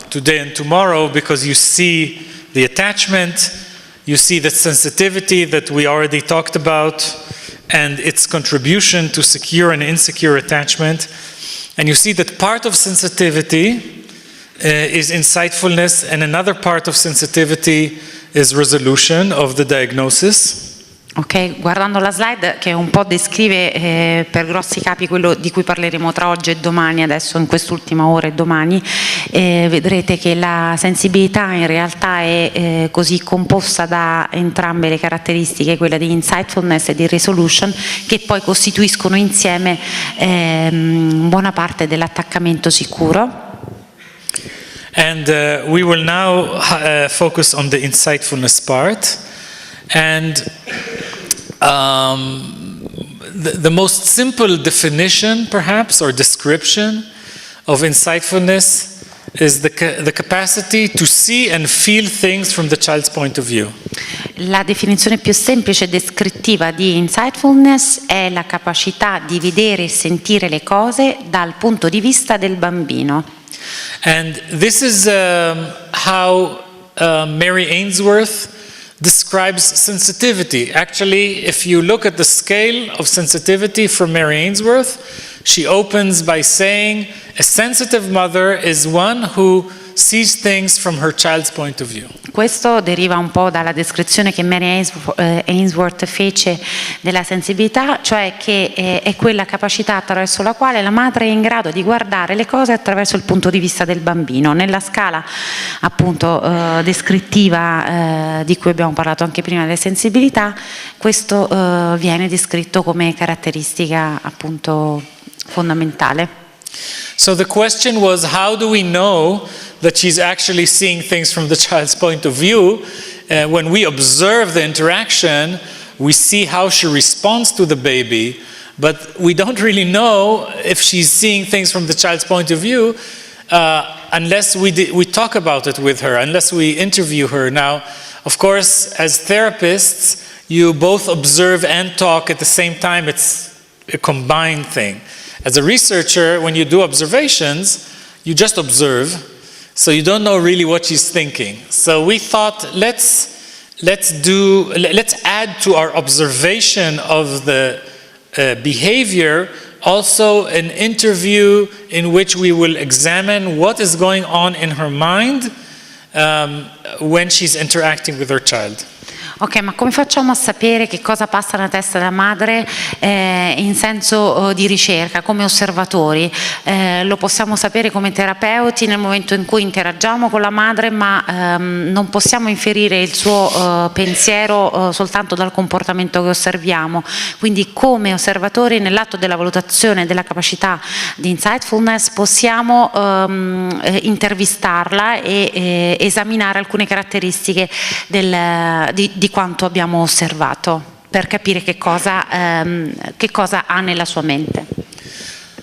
today and tomorrow, because you see the attachment, you see the sensitivity that we already talked about, and its contribution to secure and insecure attachment. And you see that part of sensitivity is insightfulness, and another part of sensitivity is resolution of the diagnosis. Ok, guardando la slide che un po' descrive per grossi capi quello di cui parleremo tra oggi e domani, adesso in quest'ultima ora e domani, vedrete che la sensibilità in realtà è così composta da entrambe le caratteristiche, quella di insightfulness e di resolution, che poi costituiscono insieme buona parte dell'attaccamento sicuro. And we will now focus on the insightfulness part. And the most simple definition, perhaps, or description of insightfulness is the capacity to see and feel things from the child's point of view. La definizione più semplice e descrittiva di insightfulness è la capacità di vedere e sentire le cose dal punto di vista del bambino. And this is how Mary Ainsworth describes sensitivity. Actually, if you look at the scale of sensitivity from Mary Ainsworth, she opens by saying a sensitive mother is one who sees things from her child's point of view. Questo deriva un po' dalla descrizione che Mary Ainsworth fece della sensibilità, cioè che è quella capacità attraverso la quale la madre è in grado di guardare le cose attraverso il punto di vista del bambino. Nella scala appunto descrittiva di cui abbiamo parlato anche prima delle sensibilità, questo viene descritto come caratteristica appunto fondamentale. So the question was, how do we know that she's actually seeing things from the child's point of view? When we observe the interaction, we see how she responds to the baby, but we don't really know if she's seeing things from the child's point of view unless we talk about it with her, unless we interview her. Now, of course, as therapists, you both observe and talk at the same time. It's a combined thing. As a researcher, when you do observations, you just observe, so you don't know really what she's thinking. So we thought, let's add to our observation of the behavior also an interview in which we will examine what is going on in her mind when she's interacting with her child. Ok, ma come facciamo a sapere che cosa passa nella testa della madre in senso di ricerca, come osservatori? Lo possiamo sapere come terapeuti nel momento in cui interagiamo con la madre, ma non possiamo inferire il suo pensiero soltanto dal comportamento che osserviamo. Quindi come osservatori nell'atto della valutazione della capacità di insightfulness possiamo intervistarla e esaminare alcune caratteristiche di quanto abbiamo osservato per capire che cosa ha nella sua mente.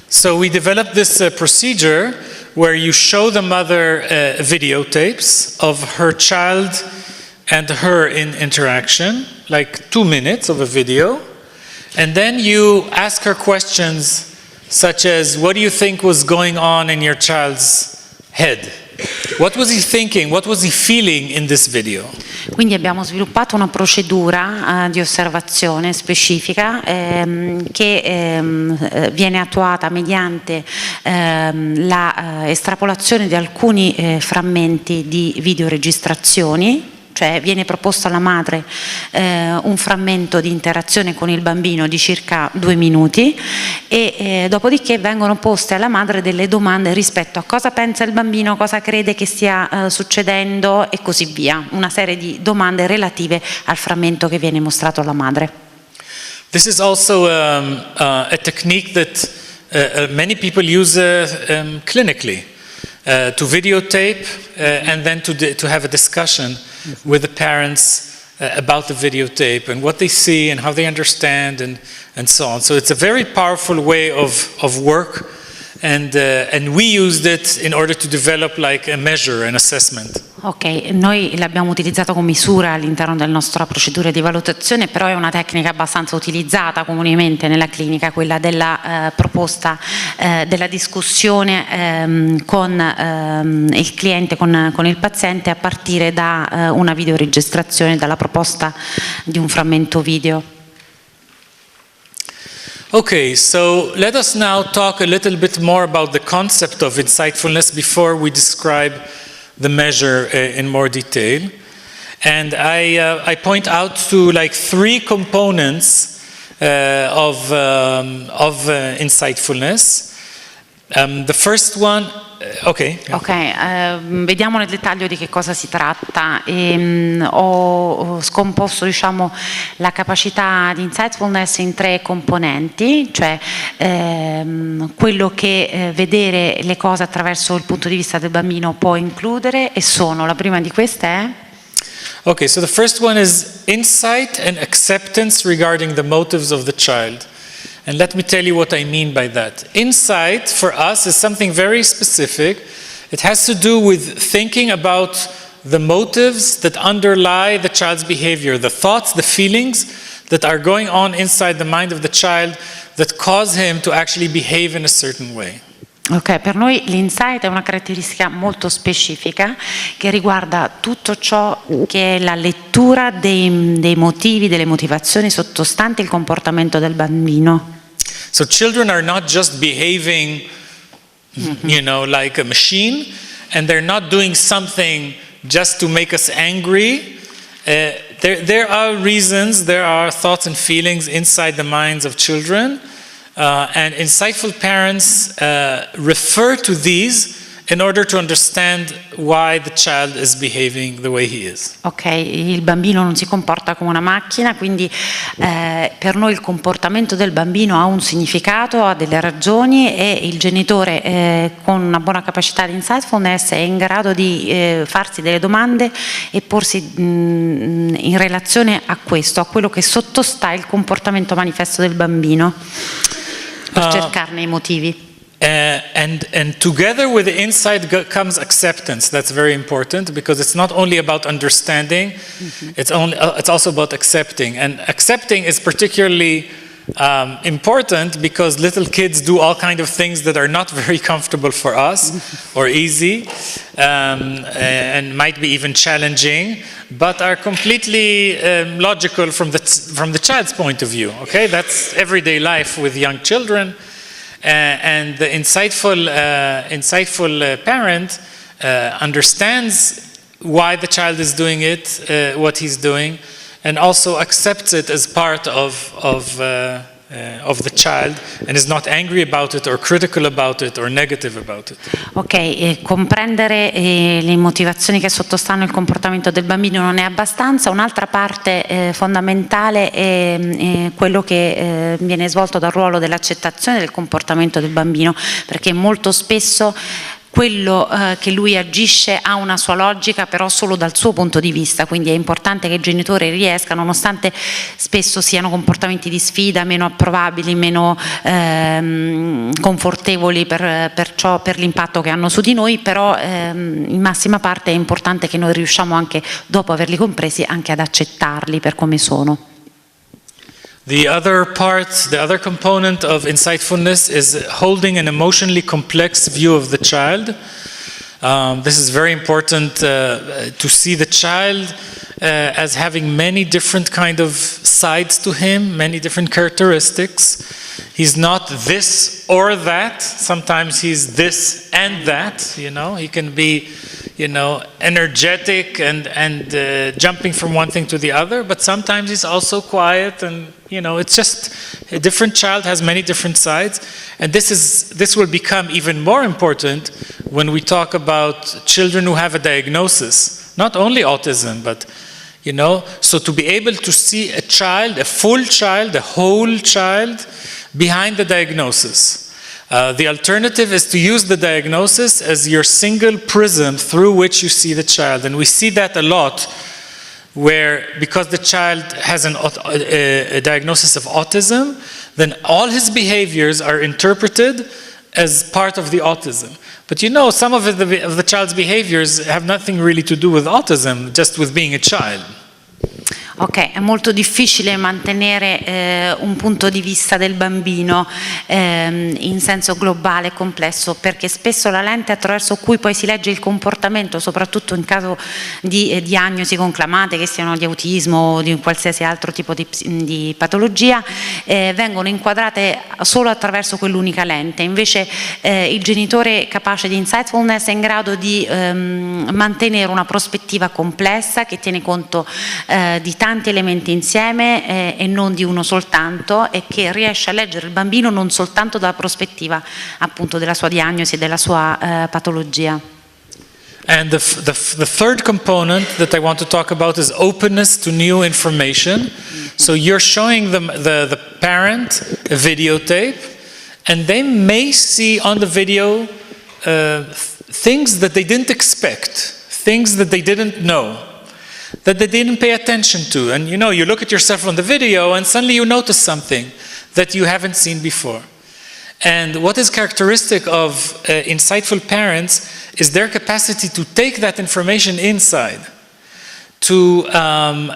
So we developed this procedure where you show the mother videotapes of her child and her in interaction, like 2 minutes of a video, and then you ask her questions such as, what do you think was going on in your child's head? What was he thinking? What was he feeling in this video? Quindi abbiamo sviluppato una procedura di osservazione specifica che viene attuata mediante la estrapolazione di alcuni frammenti di videoregistrazioni. Cioè viene proposto alla madre un frammento di interazione con il bambino di circa 2 minuti e dopodiché vengono poste alla madre delle domande rispetto a cosa pensa il bambino, cosa crede che stia succedendo e così via, una serie di domande relative al frammento che viene mostrato alla madre. This is also a technique that many people use clinically. To videotape and then to have a discussion with the parents about the videotape and what they see and how they understand and so on. So it's a very powerful way of work, and we used it in order to develop like a measure, an assessment. Ok, noi l'abbiamo utilizzato come misura all'interno della nostra procedura di valutazione, però è una tecnica abbastanza utilizzata comunemente nella clinica, quella della proposta, della discussione con il cliente, con il paziente, a partire da una videoregistrazione, dalla proposta di un frammento video. Okay, so let us now talk a little bit more about the concept of insightfulness before we describe the measure in more detail. And I point out to like 3 components of insightfulness. The first one, vediamo nel dettaglio di che cosa si tratta. Ho scomposto, diciamo, la capacità di insightfulness in 3 componenti, cioè quello che vedere le cose attraverso il punto di vista del bambino può includere, e sono, la prima di queste è... Okay, so the first one is insight and acceptance regarding the motives of the child. And let me tell you what I mean by that. Insight for us is something very specific. It has to do with thinking about the motives that underlie the child's behavior, the thoughts, the feelings that are going on inside the mind of the child that cause him to actually behave in a certain way. Ok, per noi l'insight è una caratteristica molto specifica che riguarda tutto ciò che è la lettura dei motivi, delle motivazioni sottostanti il comportamento del bambino. So children are not just behaving, you know, like a machine, and they're not doing something just to make us angry. There are reasons, there are thoughts and feelings inside the minds of children. And insightful parents refer to these in order to understand why the child is behaving the way he is. Ok, il bambino non si comporta come una macchina, quindi per noi il comportamento del bambino ha un significato, ha delle ragioni, e il genitore con una buona capacità di insightfulness è in grado di farsi delle domande e porsi in relazione a questo, a quello che sottostà il comportamento manifesto del bambino, per cercarne i motivi. And together with the insight comes acceptance. That's very important, because it's not only about understanding, it's also about accepting. And accepting is particularly important because little kids do all kinds of things that are not very comfortable for us or easy, and might be even challenging, but are completely logical from the child's point of view. Okay, that's everyday life with young children. And the insightful parent understands why the child is doing it, what he's doing, and also accepts it as part of the child, and is not angry about it or critical about it or negative about it. Ok, comprendere le motivazioni che sottostanno il comportamento del bambino non è abbastanza. Un'altra parte fondamentale è quello che viene svolto dal ruolo dell'accettazione del comportamento del bambino, perché molto spesso quello che lui agisce ha una sua logica, però solo dal suo punto di vista, quindi è importante che il genitore riesca, nonostante spesso siano comportamenti di sfida, meno approvabili, meno confortevoli per l'impatto che hanno su di noi, però in massima parte è importante che noi riusciamo, anche dopo averli compresi, anche ad accettarli per come sono. The other component of insightfulness is holding an emotionally complex view of the child. This is very important to see the child as having many different kind of sides to him, many different characteristics. He's not this or that. Sometimes he's this and that. You know, he can be, you know, energetic and jumping from one thing to the other, but sometimes he's also quiet, and you know, it's just a different child has many different sides, and this will become even more important when we talk about children who have a diagnosis, not only autism, but you know, so to be able to see a child, a full child, a whole child behind the diagnosis. The alternative is to use the diagnosis as your single prism through which you see the child. And we see that a lot, where because the child has a diagnosis of autism, then all his behaviors are interpreted as part of the autism. But you know, some of the child's behaviors have nothing really to do with autism, just with being a child. Ok, è molto difficile mantenere un punto di vista del bambino in senso globale e complesso, perché spesso la lente attraverso cui poi si legge il comportamento, soprattutto in caso di diagnosi conclamate, che siano di autismo o di qualsiasi altro tipo di patologia, vengono inquadrate solo attraverso quell'unica lente. Invece il genitore capace di insightfulness è in grado di mantenere una prospettiva complessa che tiene conto di tanti elementi insieme e non di uno soltanto, e che riesce a leggere il bambino non soltanto dalla prospettiva appunto della sua diagnosi e della sua patologia. And the third component that I want to talk about is openness to new information. So you're showing them the parent a videotape, and they may see on the video things that they didn't expect, things that they didn't know, that they didn't pay attention to. And you know, you look at yourself on the video and suddenly you notice something that you haven't seen before. And what is characteristic of insightful parents is their capacity to take that information inside, and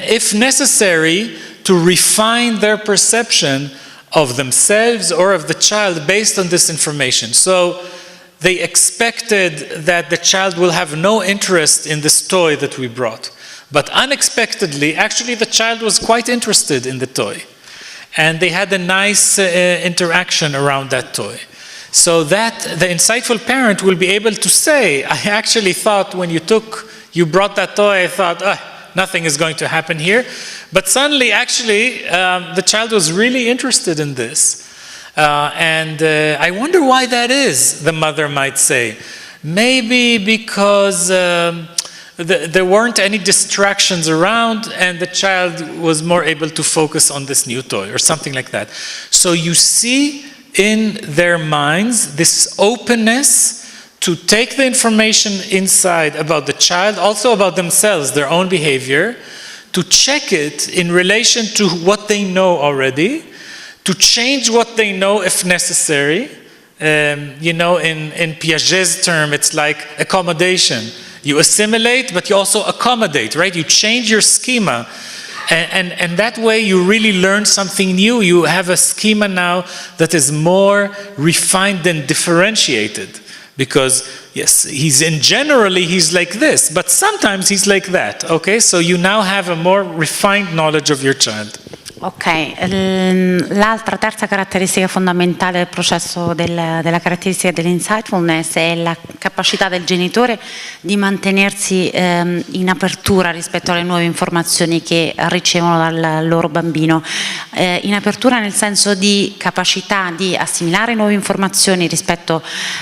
if necessary, to refine their perception of themselves or of the child based on this information. So they expected that the child will have no interest in this toy that we brought. But unexpectedly, actually the child was quite interested in the toy. And they had a nice interaction around that toy. So that the insightful parent will be able to say, I actually thought when you brought that toy, I thought, nothing is going to happen here. But suddenly, actually, the child was really interested in this. And I wonder why that is, the mother might say. Maybe because there weren't any distractions around and the child was more able to focus on this new toy or something like that. So you see in their minds this openness to take the information inside about the child, also about themselves, their own behavior, to check it in relation to what they know already, to change what they know if necessary. You know, in Piaget's term, it's like accommodation. You assimilate, but you also accommodate, right? You change your schema. And that way you really learn something new. You have a schema now that is more refined and differentiated. Because, yes, generally he's like this, but sometimes he's like that, okay? So you now have a more refined knowledge of your child. Ok, terza caratteristica fondamentale del processo della caratteristica dell'insightfulness è la capacità del genitore di mantenersi in apertura rispetto alle nuove informazioni che ricevono dal loro bambino. In apertura nel senso di capacità di assimilare nuove informazioni rispetto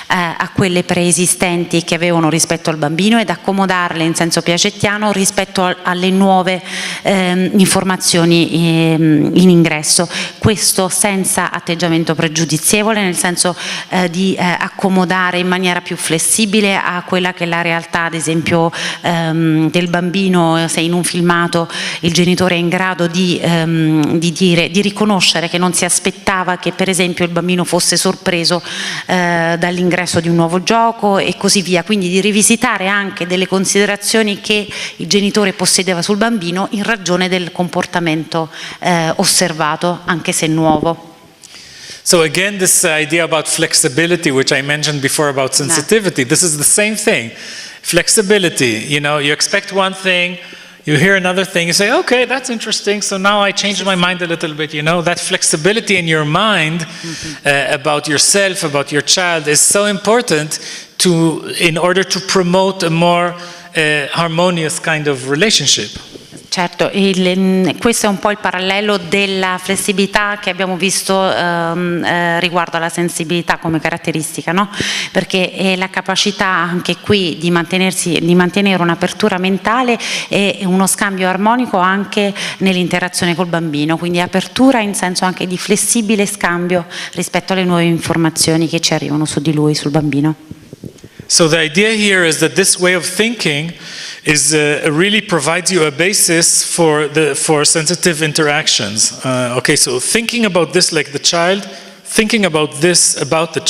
a quelle preesistenti che avevano rispetto al bambino ed accomodarle in senso piagetiano rispetto alle nuove informazioni in ingresso, questo senza atteggiamento pregiudizievole, nel senso di accomodare in maniera più flessibile a quella che è la realtà, ad esempio del bambino. Se in un filmato il genitore è in grado di riconoscere che non si aspettava che per esempio il bambino fosse sorpreso dall'ingresso di un nuovo gioco e così via, quindi di rivisitare anche delle considerazioni che il genitore possedeva sul bambino in ragione del comportamento osservato, anche se nuovo. So again, this idea about flexibility, which I mentioned before about sensitivity, this is the same thing. Flexibility, you know, you expect one thing, you hear another thing, you say, okay, that's interesting, so now I changed my mind a little bit, you know. That flexibility in your mind about yourself, about your child is so important in order to promote a more harmonious kind of relationship. Certo, questo è un po' il parallelo della flessibilità che abbiamo visto riguardo alla sensibilità come caratteristica, no? Perché è la capacità anche qui di mantenere un'apertura mentale e uno scambio armonico anche nell'interazione col bambino, quindi apertura in senso anche di flessibile scambio rispetto alle nuove informazioni che ci arrivano su di lui, sul bambino. So the idea here is that this way of thinking really provides you a basis for sensitive interactions. Okay, so thinking about this like the child, thinking about this about the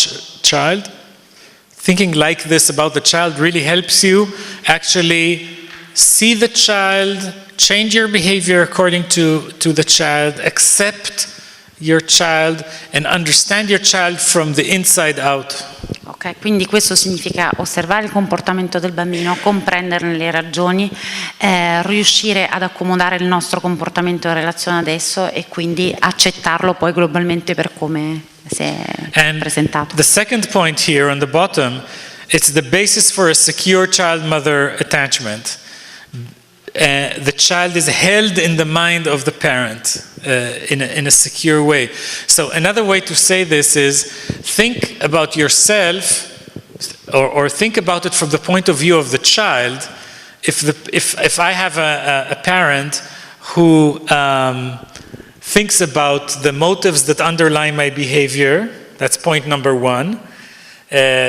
child. Thinking like this about the child really helps you actually see the child, change your behavior according to the child, accept your child, and understand your child from the inside out. Ok, quindi questo significa osservare il comportamento del bambino, comprenderne le ragioni, riuscire ad accomodare il nostro comportamento in relazione ad esso e quindi accettarlo poi globalmente per come si è presentato. The second point here on the bottom, it's the basis for a secure child-mother attachment. The child is held in the mind of the parent in a secure way. So another way to say this is think about yourself or think about it from the point of view of the child. If I have a parent who thinks about the motives that underlie my behavior, that's point number one,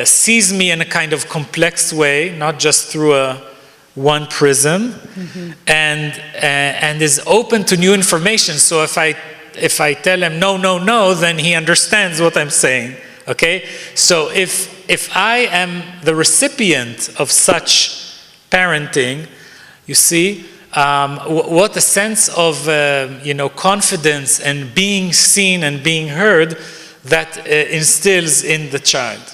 sees me in a kind of complex way, not just through one prism, and is open to new information. So if I tell him no, then he understands what I'm saying. Okay? So if I am the recipient of such parenting, you see, what a sense of confidence and being seen and being heard that instills in the child.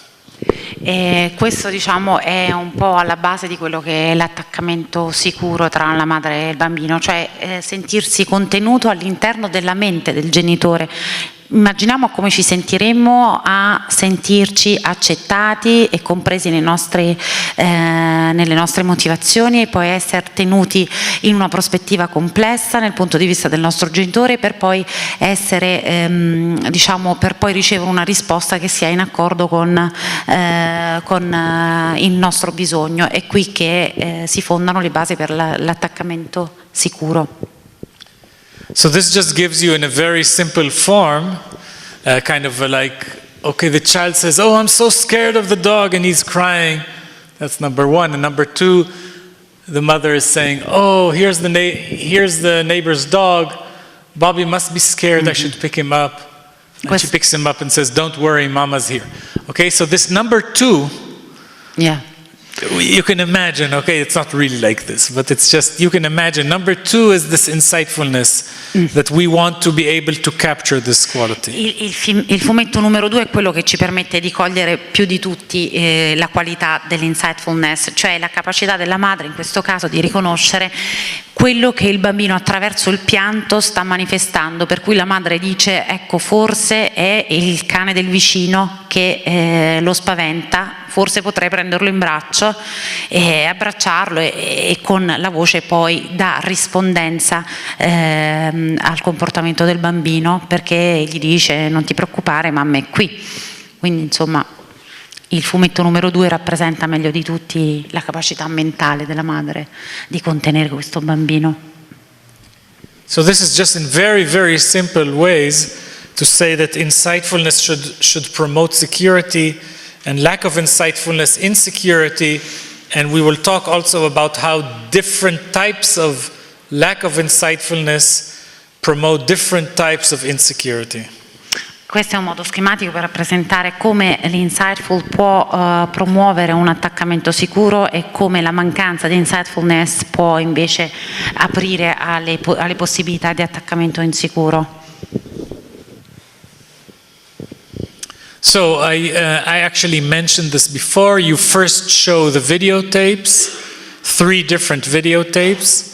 E questo diciamo è un po' alla base di quello che è l'attaccamento sicuro tra la madre e il bambino, cioè sentirsi contenuto all'interno della mente del genitore. Immaginiamo come ci sentiremmo a sentirci accettati e compresi nelle nostre motivazioni e poi essere tenuti in una prospettiva complessa nel punto di vista del nostro genitore per poi essere per poi ricevere una risposta che sia in accordo con il nostro bisogno. È qui che si fondano le basi per l'attaccamento sicuro. So this just gives you in a very simple form, kind of like, okay, the child says, oh, I'm so scared of the dog, and he's crying. That's number one. And number two, the mother is saying, oh, here's the neighbor's dog. Bobby must be scared, I should pick him up. And she picks him up and says, don't worry, Mama's here. Okay, so this number two, yeah. You can imagine, okay, it's not really like this, but it's just, you can imagine. Number two is this insightfulness that we want to be able to capture this quality. Il fumetto numero 2 è quello che ci permette di cogliere più di tutti la qualità dell'insightfulness, cioè la capacità della madre in questo caso di riconoscere quello che il bambino attraverso il pianto sta manifestando, per cui la madre dice, ecco, forse è il cane del vicino che lo spaventa, forse potrei prenderlo in braccio e abbracciarlo e con la voce poi dà rispondenza al comportamento del bambino, perché gli dice non ti preoccupare, mamma è qui. Quindi insomma il fumetto numero 2 rappresenta meglio di tutti la capacità mentale della madre di contenere questo bambino. So this is just in very, very simple ways to say that insightfulness should promote security, and lack of insightfulness, insecurity, and we will talk also about how different types of lack of insightfulness promote different types of insecurity. Questo è un modo schematico per rappresentare come l'insightful può promuovere un attaccamento sicuro e come la mancanza di insightfulness può invece aprire alle possibilità di attaccamento insicuro. So I actually mentioned this before. You first show the videotapes, 3 different videotapes.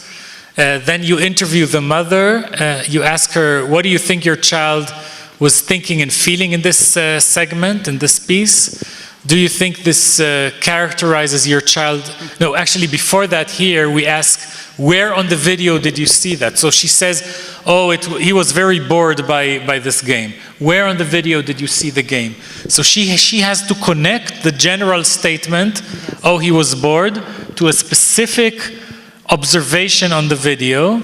Then you interview the mother. You ask her, what do you think your child was thinking and feeling in this segment, in this piece? Do you think this characterizes your child? No, actually before that here we ask, where on the video did you see that? So she says, oh, he was very bored by this game. Where on the video did you see the game? So she has to connect the general statement, oh, he was bored, to a specific observation on the video.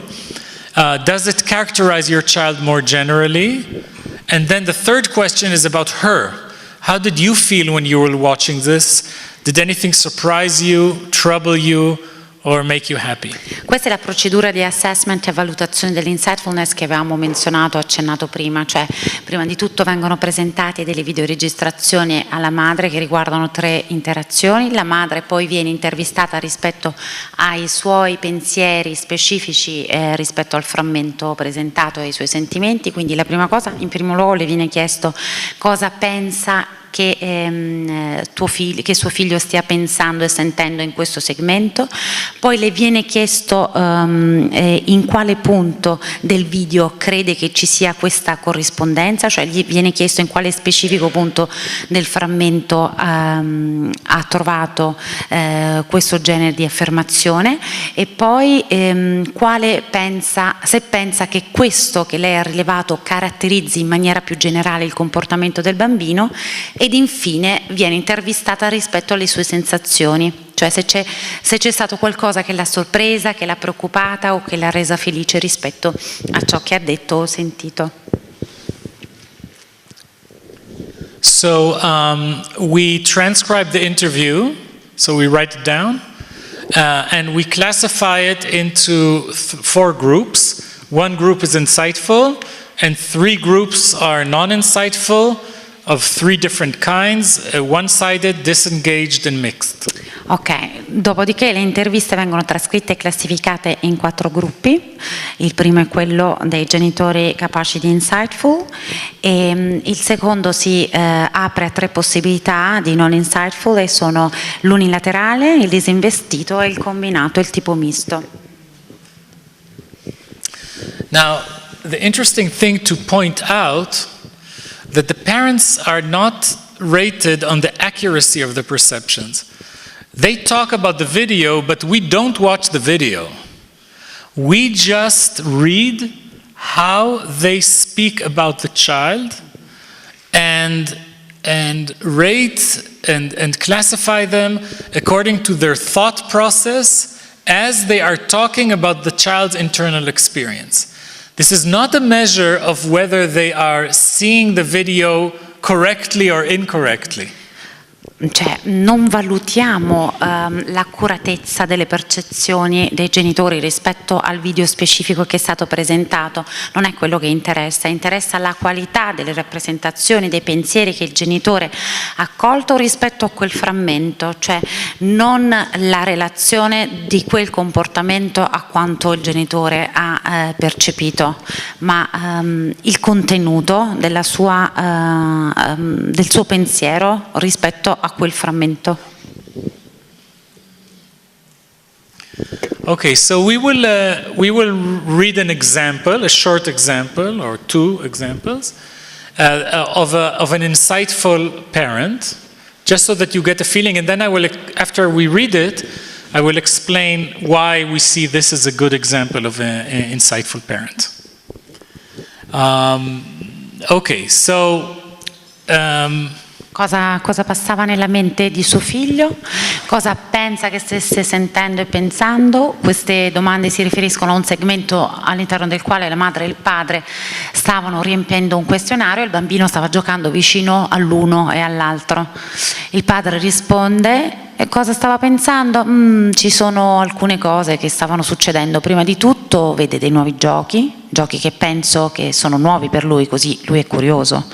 Does it characterize your child more generally? And then the third question is about her. How did you feel when you were watching this? Did anything surprise you, trouble you, or make you happy. Questa è la procedura di assessment e valutazione dell'insightfulness che avevamo menzionato, accennato prima, cioè prima di tutto vengono presentati delle videoregistrazioni alla madre che riguardano 3 interazioni, la madre poi viene intervistata rispetto ai suoi pensieri specifici rispetto al frammento presentato e ai suoi sentimenti, quindi la prima cosa, in primo luogo le viene chiesto cosa pensa che suo figlio stia pensando e sentendo in questo segmento, poi le viene chiesto in quale punto del video crede che ci sia questa corrispondenza, cioè gli viene chiesto in quale specifico punto del frammento ha trovato questo genere di affermazione e poi se pensa che questo che lei ha rilevato caratterizzi in maniera più generale il comportamento del bambino, ed infine viene intervistata rispetto alle sue sensazioni, cioè se c'è stato qualcosa che l'ha sorpresa, che l'ha preoccupata o che l'ha resa felice rispetto a ciò che ha detto o sentito. So we transcribe the interview, so we write it down, and we classify it into 4 groups. 1 group is insightful, and 3 groups are non-insightful, of 3 different kinds, one-sided, disengaged and mixed. Ok, dopodiché le interviste vengono trascritte e classificate in 4 gruppi. Il primo è quello dei genitori capaci di insightful e il secondo si apre a 3 possibilità di non insightful e sono l'unilaterale, il disinvestito e il combinato, il tipo misto. Now, the interesting thing to point out that the parents are not rated on the accuracy of the perceptions. They talk about the video, but we don't watch the video. We just read how they speak about the child and rate and classify them according to their thought process as they are talking about the child's internal experience. This is not a measure of whether they are seeing the video correctly or incorrectly. Cioè, non valutiamo l'accuratezza delle percezioni dei genitori rispetto al video specifico che è stato presentato, non è quello che interessa la qualità delle rappresentazioni, dei pensieri che il genitore ha colto rispetto a quel frammento, cioè non la relazione di quel comportamento a quanto il genitore ha percepito, ma il contenuto del suo pensiero rispetto a quel frammento. Okay, so we will read an example, a short example or 2 examples of an insightful parent, just so that you get a feeling, and then after we read it, I will explain why we see this as a good example of an insightful parent. Okay, so Cosa passava nella mente di suo figlio, cosa pensa che stesse sentendo e pensando. Queste domande si riferiscono a un segmento all'interno del quale la madre e il padre stavano riempiendo un questionario e il bambino stava giocando vicino all'uno e all'altro. Il padre risponde: e cosa stava pensando? Ci sono alcune cose che stavano succedendo. Prima di tutto vede dei nuovi giochi che penso che sono nuovi per lui, così lui è curioso.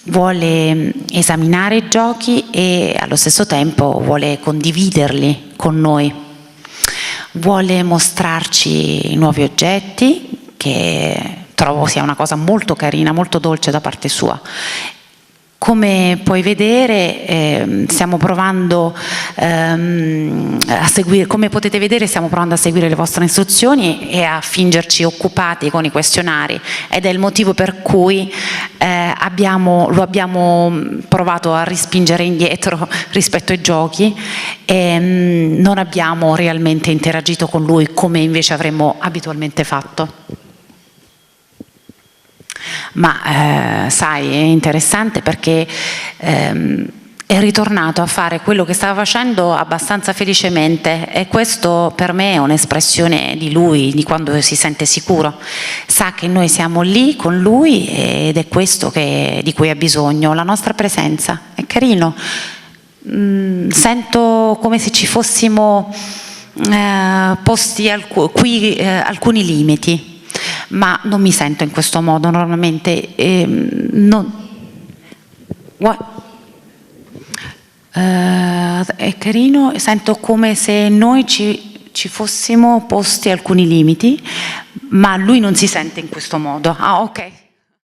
Vuole esaminare i giochi e allo stesso tempo vuole condividerli con noi. Vuole mostrarci nuovi oggetti, che trovo sia una cosa molto carina, molto dolce da parte sua. Come puoi vedere, stiamo provando a seguire, come potete vedere, stiamo provando a seguire le vostre istruzioni e a fingerci occupati con i questionari, ed è il motivo per cui lo abbiamo provato a rispingere indietro rispetto ai giochi e non abbiamo realmente interagito con lui come invece avremmo abitualmente fatto. Ma sai, è interessante perché è ritornato a fare quello che stava facendo abbastanza felicemente, e questo per me è un'espressione di lui, di quando si sente sicuro. Sa che noi siamo lì con lui ed è questo di cui ha bisogno, la nostra presenza. È carino, sento come se ci fossimo posti qui alcuni limiti, ma non mi sento in questo modo normalmente. È carino, sento come se noi ci fossimo posti alcuni limiti, ma lui non si sente in questo modo. Ah, ok.